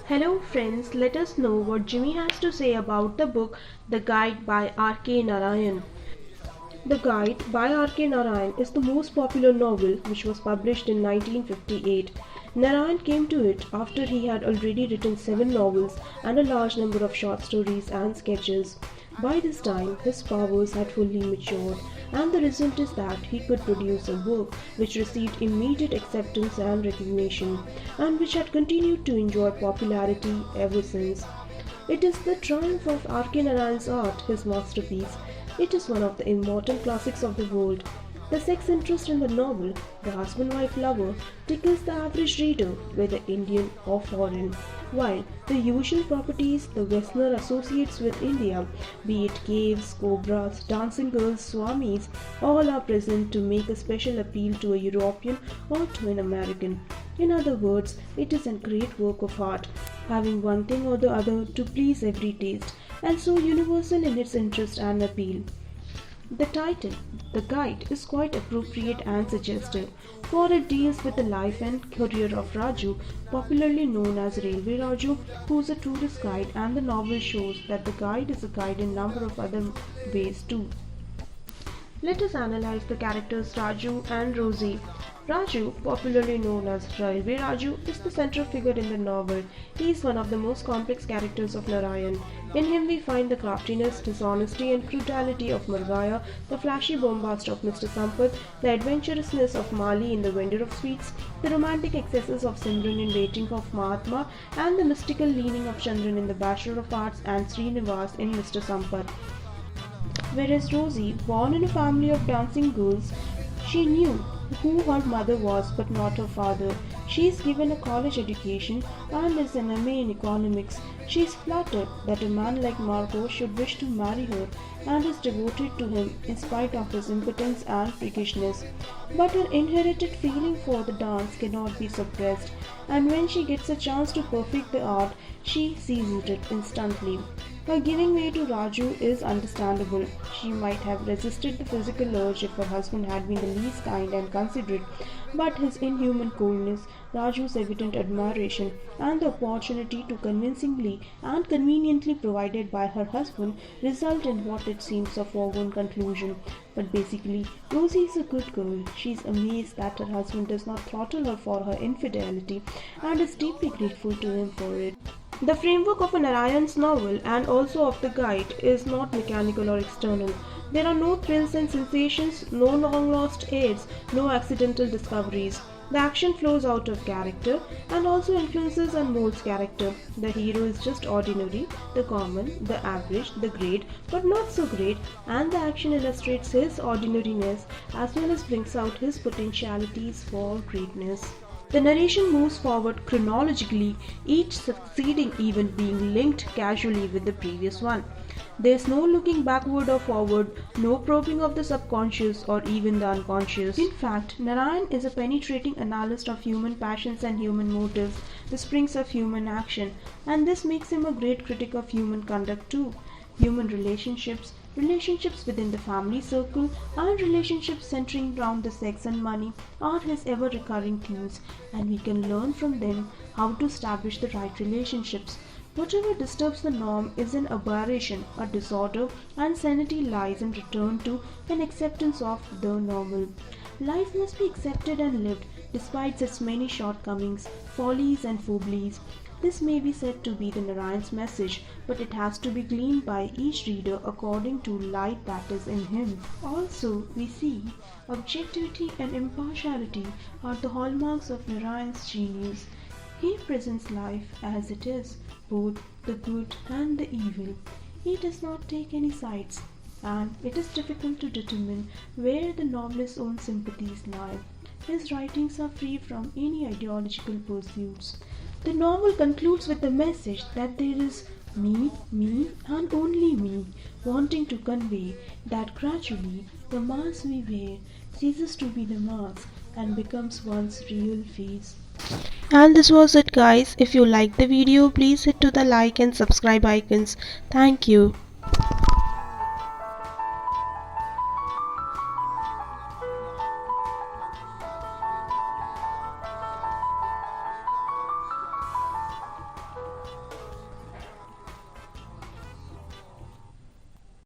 Hello friends, let us know what Jimmy has to say about the book The Guide by R.K. Narayan. The Guide by R.K. Narayan is the most popular novel which was published in 1958. Narayan came to it after he had already written 7 novels and a large number of short stories and sketches. By this time, his powers had fully matured, and the result is that he could produce a work which received immediate acceptance and recognition, and which had continued to enjoy popularity ever since. It is the triumph of R.K. Narayan's art, his masterpiece. It is one of the immortal classics of the world. The sex interest in the novel, the husband-wife lover, tickles the average reader, whether Indian or foreign, while the usual properties the Westerner associates with India, be it caves, cobras, dancing girls, swamis, all are present to make a special appeal to a European or to an American. In other words, it is a great work of art, having one thing or the other to please every taste, and so universal in its interest and appeal. The title, The Guide, is quite appropriate and suggestive, for it deals with the life and career of Raju, popularly known as Railway Raju, who is a tourist guide, and the novel shows that the guide is a guide in a number of other ways too. Let us analyze the characters Raju and Rosie. Raju, popularly known as Railway Raju, is the central figure in the novel. He is one of the most complex characters of Narayan. In him we find the craftiness, dishonesty and brutality of Margaya, the flashy bombast of Mr. Sampath, the adventurousness of Mali in The Vendor of Sweets, the romantic excesses of Simran in Waiting of Mahatma, and the mystical leaning of Chandran in The Bachelor of Arts and Srinivas in Mr. Sampath. Whereas Rosie, born in a family of dancing girls, she knew who her mother was but not her father. She is given a college education and is an MA in economics. She is flattered that a man like Marco should wish to marry her and is devoted to him in spite of his impotence and freakishness. But her inherited feeling for the dance cannot be suppressed, and when she gets a chance to perfect the art, she seizes it instantly. Her giving way to Raju is understandable. She might have resisted the physical urge if her husband had been the least kind and considerate, but his inhuman coldness, Raju's evident admiration, and the opportunity to convincingly and conveniently provided by her husband result in what it seems a foregone conclusion. But basically, Rosie is a good girl. She is amazed that her husband does not throttle her for her infidelity and is deeply grateful to him for it. The framework of a Narayan's novel and also of the guide is not mechanical or external. There are no thrills and sensations, no long lost aids, no accidental discoveries. The action flows out of character and also influences and molds character. The hero is just ordinary, the common, the average, the great, but not so great, and the action illustrates his ordinariness as well as brings out his potentialities for greatness. The narration moves forward chronologically, each succeeding event being linked casually with the previous one. There is no looking backward or forward, no probing of the subconscious or even the unconscious. In fact, Narayan is a penetrating analyst of human passions and human motives, the springs of human action, and this makes him a great critic of human conduct too. Human relationships, relationships within the family circle, and relationships centering around the sex and money are his ever recurring themes, and we can learn from them how to establish the right relationships. Whatever disturbs the norm is an aberration, a disorder, and sanity lies in return to an acceptance of the normal. Life must be accepted and lived despite its many shortcomings, follies, and foibles. This may be said to be the Narayan's message, but it has to be gleaned by each reader according to light that is in him. Also, we see objectivity and impartiality are the hallmarks of Narayan's genius. He presents life as it is, both the good and the evil. He does not take any sides, and it is difficult to determine where the novelist's own sympathies lie. His writings are free from any ideological pursuits. The novel concludes with the message that there is me, and only me, wanting to convey that gradually the mask we wear ceases to be the mask and becomes one's real face. And this was it guys. If you liked the video, please hit to the like and subscribe icons. Thank you.